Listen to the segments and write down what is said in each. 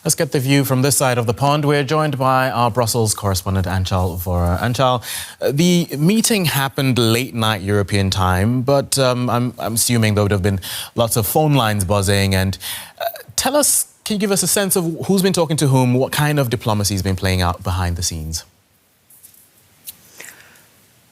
Let's get the view from this side of the pond. We're joined by our Brussels correspondent, Anchal, Vohra. Anchal, the meeting happened late night European time, but I'm assuming there would have been lots of phone lines buzzing. And tell us, can you give us a sense of who's been talking to whom, what kind of diplomacy has been playing out behind the scenes?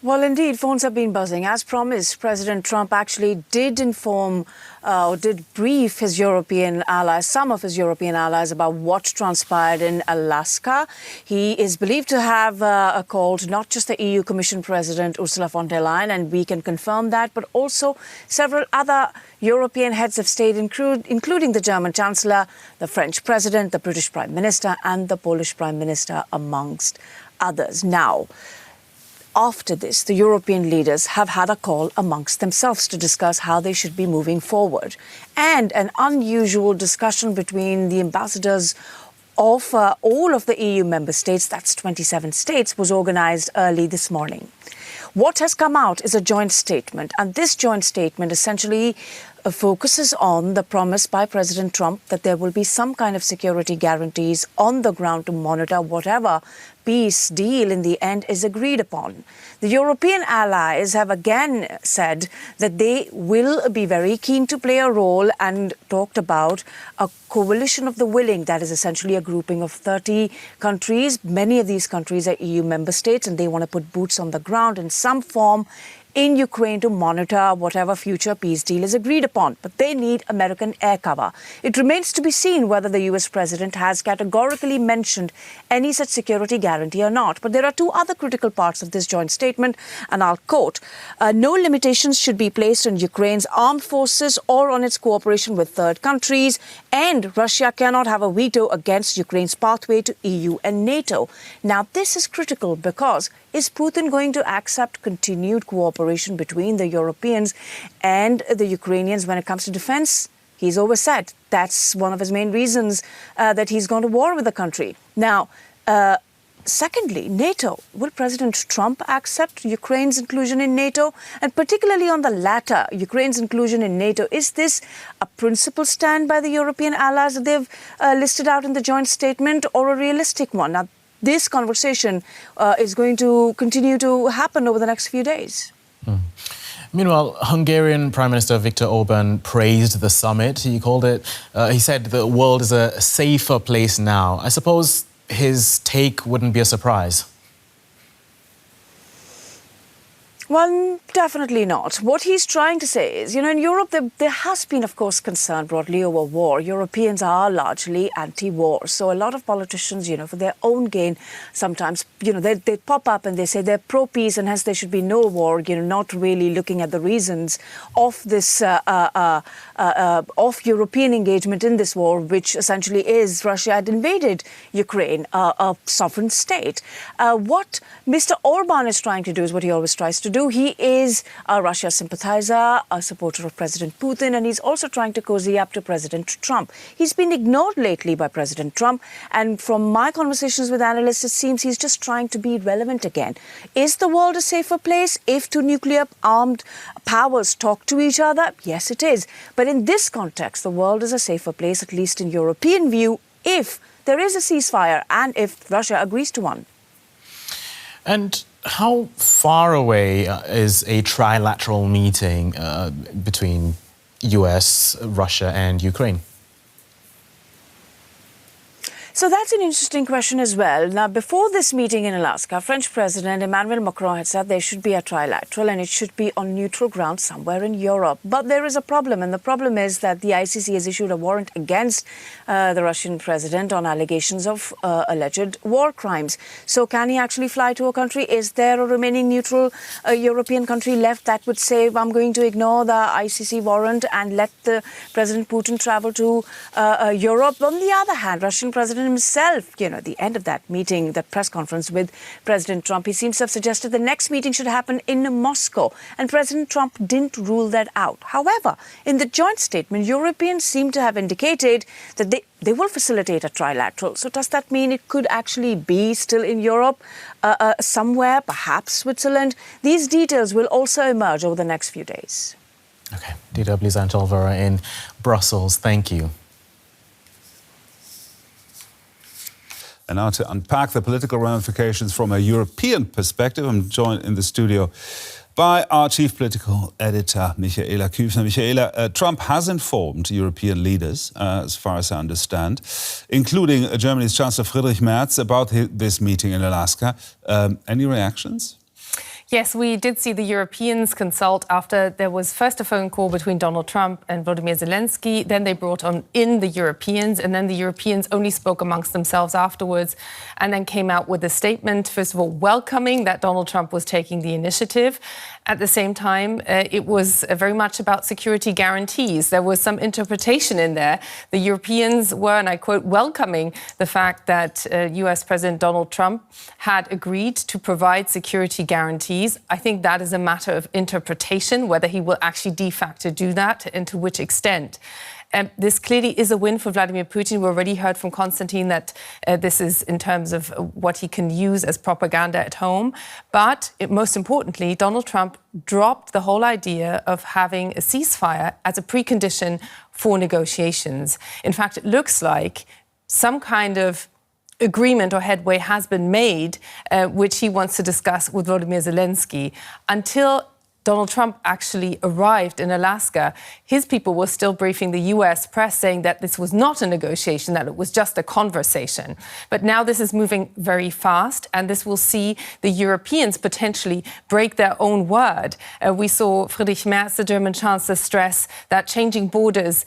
Well, indeed, phones have been buzzing. As promised, President Trump actually did inform or did brief his European allies, some of his European allies, about what transpired in Alaska. He is believed to have called not just the EU Commission President Ursula von der Leyen, and we can confirm that, but also several other European heads of state, including the German Chancellor, the French President, the British Prime Minister, and the Polish Prime Minister, amongst others. Now, after this, the European leaders have had a call amongst themselves to discuss how they should be moving forward. And an unusual discussion between the ambassadors of all of the EU member states, that's 27 states, was organized early this morning. What has come out is a joint statement, and this joint statement essentially focuses on the promise by President Trump that there will be some kind of security guarantees on the ground to monitor whatever peace deal in the end is agreed upon. The European allies have again said that they will be very keen to play a role and talked about a coalition of the willing, that is essentially a grouping of 30 countries. Many of these countries are EU member states, and they want to put boots on the ground in some form in Ukraine to monitor whatever future peace deal is agreed upon. But they need American air cover. It remains to be seen whether the US president has categorically mentioned any such security guarantee or not. But there are two other critical parts of this joint statement, and I'll quote, no limitations should be placed on Ukraine's armed forces or on its cooperation with third countries, and Russia cannot have a veto against Ukraine's pathway to EU and NATO. Now, this is critical because is Putin going to accept continued cooperation between the Europeans and the Ukrainians when it comes to defense? He's always said that's one of his main reasons that he's gone to war with the country. Now, secondly, NATO. Will President Trump accept Ukraine's inclusion in NATO? And particularly on the latter, Ukraine's inclusion in NATO, is this a principled stand by the European allies that they've listed out in the joint statement, or a realistic one? Now, this conversation is going to continue to happen over the next few days. Meanwhile, Hungarian Prime Minister Viktor Orban praised the summit. He called it, he said the world is a safer place now. I suppose his take wouldn't be a surprise. Well, definitely not. What he's trying to say is, in Europe, there has been, of course, concern broadly over war. Europeans are largely anti-war. So a lot of politicians, for their own gain, sometimes, they pop up and they say they're pro-peace and hence there should be no war, not really looking at the reasons of this, of European engagement in this war, which essentially is Russia had invaded Ukraine, a sovereign state. What Mr. Orban is trying to do is what he always tries to do. He is a Russia sympathizer, a supporter of President Putin, and he's also trying to cozy up to President Trump. He's been ignored lately by President Trump, and from my conversations with analysts, it seems he's just trying to be relevant again. Is the world a safer place if two nuclear-armed powers talk to each other? Yes, it is. But in this context, the world is a safer place, at least in European view, if there is a ceasefire and if Russia agrees to one. And how far away is a trilateral meeting between US, Russia and Ukraine? So that's an interesting question as well. Now, before this meeting in Alaska, French President Emmanuel Macron had said there should be a trilateral and it should be on neutral ground somewhere in Europe. But there is a problem, and the problem is that the ICC has issued a warrant against the Russian president on allegations of alleged war crimes. So can he actually fly to a country? Is there a remaining neutral European country left that would say, I'm going to ignore the ICC warrant and let the President Putin travel to Europe? On the other hand, Russian President himself, at the end of that meeting, that press conference with President Trump, he seems to have suggested the next meeting should happen in Moscow. And President Trump didn't rule that out. However, in the joint statement, Europeans seem to have indicated that they will facilitate a trilateral. So does that mean it could actually be still in Europe, somewhere, perhaps Switzerland? These details will also emerge over the next few days. Okay. DW's Anchal, Vohra in Brussels. Thank you. And now to unpack the political ramifications from a European perspective, I'm joined in the studio by our chief political editor, Michaela Küfner. Michaela, Trump has informed European leaders, as far as I understand, including Germany's Chancellor Friedrich Merz, about this meeting in Alaska. Any reactions? Yes, we did see the Europeans consult after there was first a phone call between Donald Trump and Volodymyr Zelensky. Then they brought in the Europeans, and then the Europeans only spoke amongst themselves afterwards and then came out with a statement, first of all, welcoming that Donald Trump was taking the initiative. At the same time, it was very much about security guarantees. There was some interpretation in there. The Europeans were, and I quote, welcoming the fact that US President Donald Trump had agreed to provide security guarantees. I think that is a matter of interpretation, whether he will actually de facto do that and to which extent. This clearly is a win for Vladimir Putin. We already heard from Konstantin that this is in terms of what he can use as propaganda at home. But most importantly, Donald Trump dropped the whole idea of having a ceasefire as a precondition for negotiations. In fact, it looks like some kind of agreement or headway has been made, which he wants to discuss with Volodymyr Zelensky. Until Donald Trump actually arrived in Alaska, his people were still briefing the US press saying that this was not a negotiation, that it was just a conversation. But now this is moving very fast, and this will see the Europeans potentially break their own word. We saw Friedrich Merz, the German Chancellor, stress that changing borders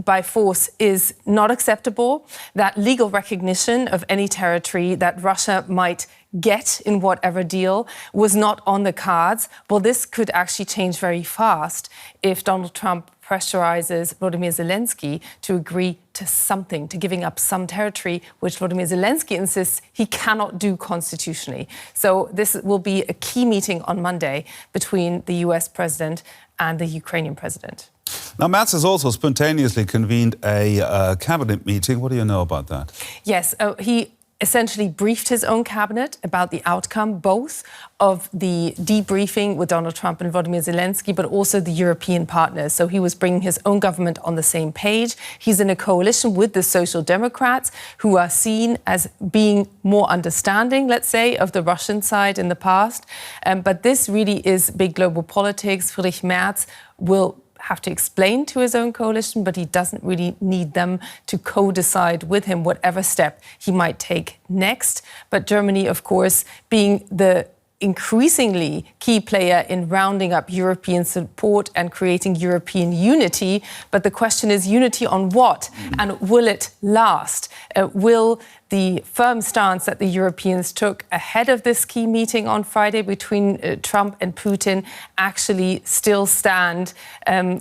by force is not acceptable, that legal recognition of any territory that Russia might get in whatever deal was not on the cards. Well, this could actually change very fast if Donald Trump pressurizes Volodymyr Zelensky to agree to something, to giving up some territory, which Volodymyr Zelensky insists he cannot do constitutionally. So this will be a key meeting on Monday between the US president and the Ukrainian president. Now, Merz has also spontaneously convened a cabinet meeting. What do you know about that? Yes, he essentially briefed his own cabinet about the outcome, both of the debriefing with Donald Trump and Volodymyr Zelensky, but also the European partners. So he was bringing his own government on the same page. He's in a coalition with the Social Democrats, who are seen as being more understanding, let's say, of the Russian side in the past. But this really is big global politics. Friedrich Merz will have to explain to his own coalition, but he doesn't really need them to co-decide with him whatever step he might take next. But Germany, of course, being the increasingly key player in rounding up European support and creating European unity. But the question is unity on what? And will it last? Will the firm stance that the Europeans took ahead of this key meeting on Friday between Trump and Putin actually still stand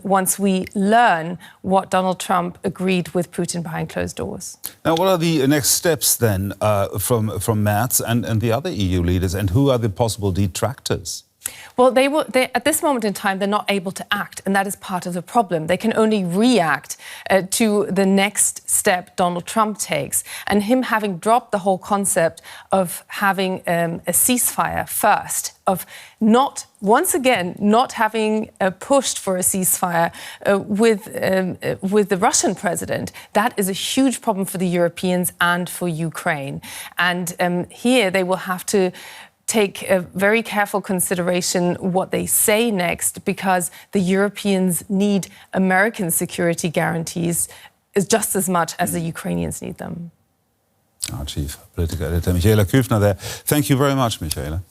once we learn what Donald Trump agreed with Putin behind closed doors? Now, what are the next steps then from Merz and the other EU leaders, and who are the possible detractors? Well, at this moment in time, they're not able to act, and that is part of the problem. They can only react to the next step Donald Trump takes. And him having dropped the whole concept of having a ceasefire first, of not having pushed for a ceasefire with the Russian president, that is a huge problem for the Europeans and for Ukraine. And here they will have to take a very careful consideration what they say next, because the Europeans need American security guarantees just as much as the Ukrainians need them. Our chief political editor, Michaela Küfner there. Thank you very much, Michaela.